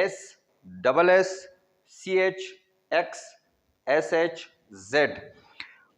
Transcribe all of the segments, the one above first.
s, double s, ch, x, sh, z،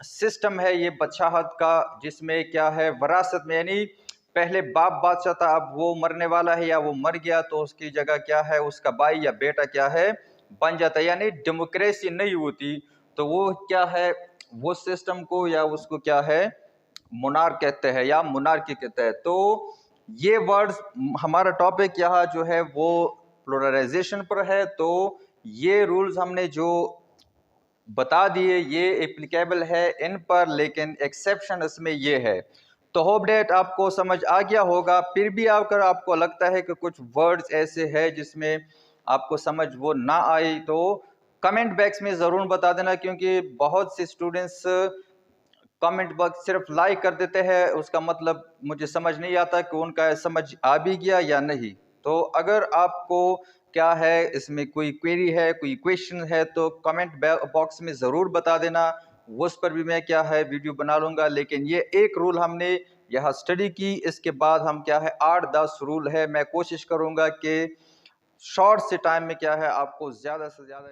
system है ये बादशाहत का, जिसमें क्या है वरासत में, यानी पहले बाप बादशाह था, अब वो मरने वाला है या वो मर गया तो उसकी जगह क्या है उसका भाई या बेटा क्या है बन जाता है, यानी डेमोक्रेसी नहीं होती। तो वो क्या है, वो सिस्टम को या उसको क्या है मोनार्क कहते हैं या मोनार्की कहते हैं। तो ये वर्ड्स, हमारा टॉपिक यहाँ जो है वो प्लुरलाइजेशन पर है। तो ये रूल्स हमने जो बता दिए ये एप्लीकेबल है इन पर, लेकिन एक्सेप्शन इसमें ये है। तो होप डेट आपको समझ आ गया होगा। फिर भी अगर आपको लगता है कि कुछ वर्ड्स ऐसे हैं जिसमें आपको समझ वो ना आई तो कमेंट बॉक्स में ज़रूर बता देना, क्योंकि बहुत से स्टूडेंट्स कमेंट बॉक्स सिर्फ लाइक कर देते हैं, उसका मतलब मुझे समझ नहीं आता कि उनका समझ आ भी गया या नहीं। तो अगर आपको क्या है इसमें कोई क्वेरी है, कोई क्वेश्चन है तो कमेंट बॉक्स में ज़रूर बता देना, उस पर भी मैं क्या है वीडियो बना लूँगा। लेकिन ये एक रूल हमने यहाँ स्टडी की, इसके बाद हम क्या है 8-10 रूल है, मैं कोशिश करूँगा कि शॉर्ट से टाइम में क्या है आपको ज़्यादा से ज़्यादा